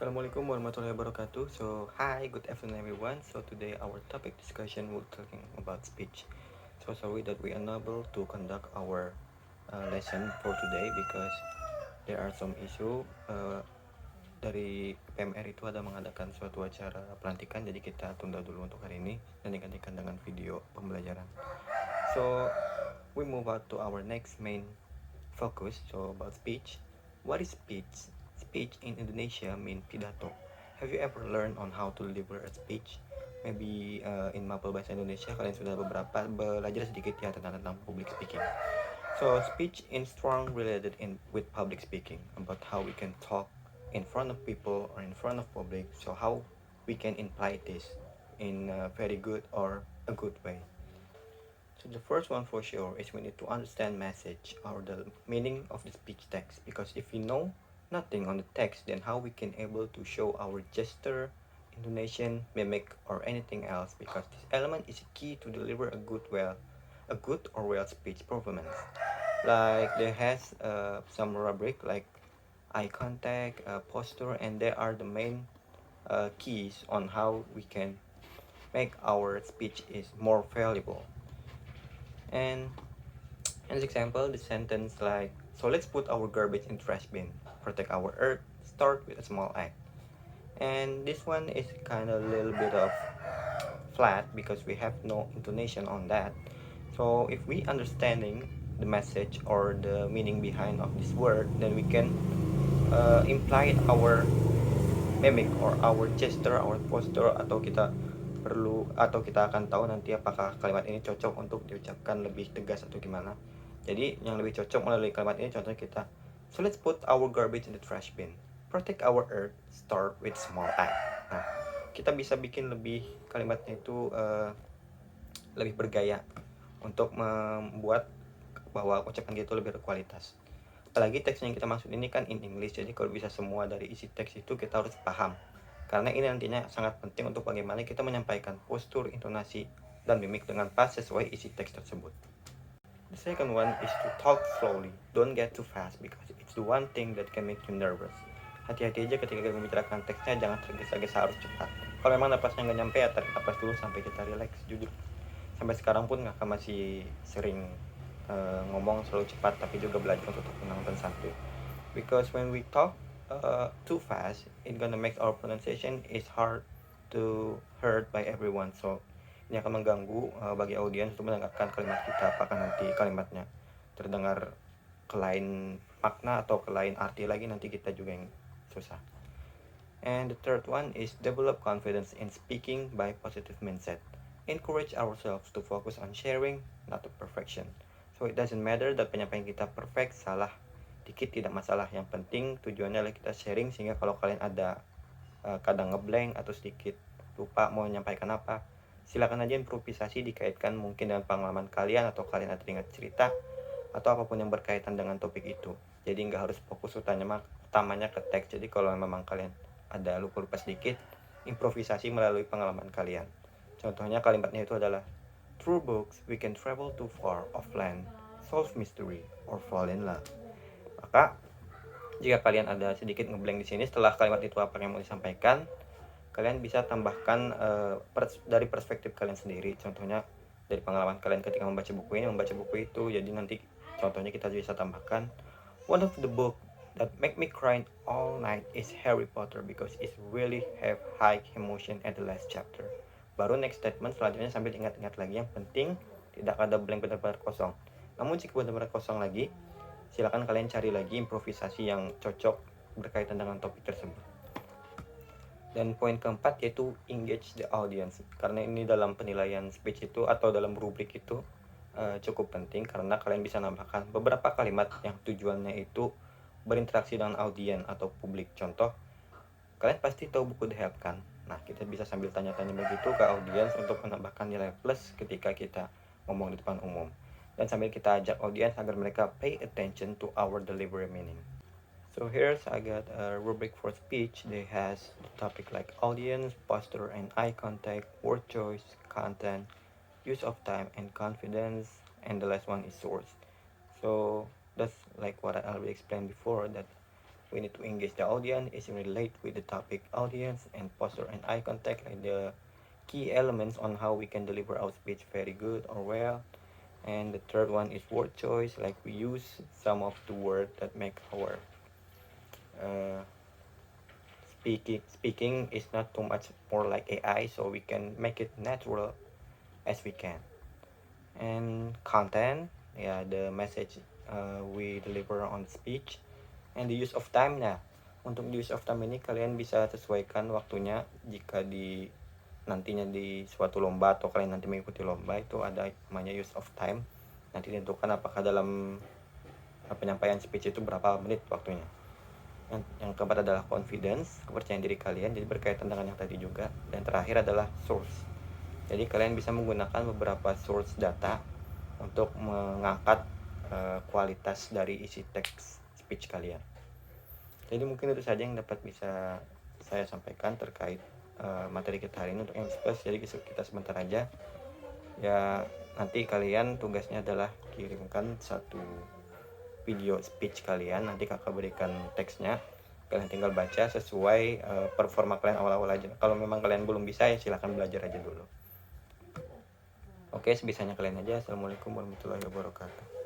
Assalamualaikum warahmatullahi wabarakatuh. So, hi, good afternoon, everyone. So, today our topic discussion will talking about speech. So, sorry that we unable to conduct our lesson for today because there are some issue. Dari PMR itu ada mengadakan suatu acara pelantikan, jadi kita tunda dulu untuk hari ini dan digantikan dengan video pembelajaran. So, we move on to our next main focus. So, about speech. What is speech? Speech in Indonesia mean pidato. Have you ever learned on how to deliver a speech? Maybe in Mapel Bahasa Indonesia kalian sudah belajar sedikit ya tentang public speaking. So speech is strong related with public speaking, about how we can talk in front of people or in front of public. So how we can imply this in a very good or a good way. So the first one for sure is we need to understand message or the meaning of the speech text, because if we know nothing on the text, then how we can able to show our gesture, intonation, mimic, or anything else, because this element is key to deliver a good or well speech performance. Like there has some rubric like eye contact, posture, and they are the main keys on how we can make our speech is more valuable. And as example, the sentence like, so let's put our garbage in trash bin, protect our earth, start with a small act. And this one is kind of a little bit of flat because we have no intonation on that. So if we understanding the message or the meaning behind of this word, then we can imply our mimic or our gesture, our posture, atau kita akan tahu nanti apakah kalimat ini cocok untuk diucapkan lebih tegas atau gimana. Jadi yang lebih cocok melalui kalimat ini contohnya kita, so let's put our garbage in the trash bin, protect our earth, start with small act. Nah, kita bisa bikin lebih kalimatnya itu lebih bergaya untuk membuat bahwa ucapan kita itu lebih berkualitas. Apalagi teks yang kita maksud ini kan in English, jadi kalau bisa semua dari isi teks itu kita harus paham. Karena ini nantinya sangat penting untuk bagaimana kita menyampaikan postur, intonasi, dan mimik dengan pas sesuai isi teks tersebut. The second one is to talk slowly. Don't get too fast because it's the one thing that can make you nervous. Hati-hati aja ketika kita membicarakan teksnya, jangan tergesa-gesa, harus cepat. Kalau memang napasnya nggak nyampe ya tarik napas dulu sampai kita relax. Jujur, sampai sekarang pun Ngaka masih sering ngomong selalu cepat, tapi juga belajar untuk tenang dan santai. Because when we talk too fast, it gonna make our pronunciation is hard to heard by everyone. So ini akan mengganggu bagi audiens untuk mendengarkan kalimat kita, apakah nanti kalimatnya terdengar ke lain makna atau ke lain arti lagi, nanti kita juga yang susah. And the third one is develop confidence in speaking by positive mindset. Encourage ourselves to focus on sharing, not to perfection. So it doesn't matter that penyampaian kita perfect, salah dikit tidak masalah. Yang penting tujuannya adalah kita sharing, sehingga kalau kalian ada kadang ngeblank atau sedikit lupa mau menyampaikan apa, silakan aja improvisasi dikaitkan mungkin dengan pengalaman kalian, atau kalian ada ingat cerita atau apapun yang berkaitan dengan topik itu. Jadi nggak harus fokus utamanya ke teks. Jadi kalau memang kalian ada lupa-lupa sedikit, improvisasi melalui pengalaman kalian. Contohnya kalimatnya itu adalah, through books we can travel too far off land, solve mystery, or fall in love. Maka jika kalian ada sedikit ngeblank di sini setelah kalimat itu apa yang mau disampaikan, kalian bisa tambahkan dari perspektif kalian sendiri. Contohnya dari pengalaman kalian ketika membaca buku ini, membaca buku itu. Jadi nanti contohnya kita bisa tambahkan, one of the book that make me cry all night is Harry Potter because it really have high emotion at the last chapter. Baru next statement selanjutnya sambil ingat-ingat lagi. Yang penting tidak ada blank, benar-benar kosong. Namun jika benar-benar kosong lagi, silakan kalian cari lagi improvisasi yang cocok berkaitan dengan topik tersebut. Dan poin keempat yaitu engage the audience. Karena ini dalam penilaian speech itu atau dalam rubrik itu cukup penting, karena kalian bisa nambahkan beberapa kalimat yang tujuannya itu berinteraksi dengan audiens atau publik. Contoh, kalian pasti tahu buku The Help kan? Nah, kita bisa sambil tanya-tanya begitu ke audiens untuk menambahkan nilai plus ketika kita ngomong di depan umum. Dan sambil kita ajak audiens agar mereka pay attention to our delivery meaning. So here's I got a rubric for speech. They has the topic like audience, posture and eye contact, word choice, content, use of time and confidence, and the last one is source. So that's like what I already explained before, that we need to engage the audience, is relate with the topic audience, and posture and eye contact, like the key elements on how we can deliver our speech very good or well. And the third one is word choice, like we use some of the word that make our uh, speaking is not too much more like AI, so we can make it natural as we can. And content, yeah, the message we deliver on speech. And the use of time, nah untuk the use of time ini kalian bisa sesuaikan waktunya. Jika di nantinya di suatu lomba atau kalian nanti mengikuti lomba, itu ada namanya use of time. Nanti ditentukan apakah dalam penyampaian speech itu berapa menit waktunya. Yang keempat adalah confidence, kepercayaan diri kalian, jadi berkaitan dengan yang tadi juga. Dan terakhir adalah source, jadi kalian bisa menggunakan beberapa source data untuk mengangkat kualitas dari isi teks speech kalian. Jadi mungkin itu saja yang dapat bisa saya sampaikan terkait materi kita hari ini untuk English Plus. Jadi kita sebentar aja ya, nanti kalian tugasnya adalah kirimkan satu video speech kalian, nanti kakak berikan teksnya, kalian tinggal baca sesuai performa kalian awal-awal aja. Kalau memang kalian belum bisa ya silahkan belajar aja dulu. Oke, sebisanya kalian aja. Assalamualaikum warahmatullahi wabarakatuh.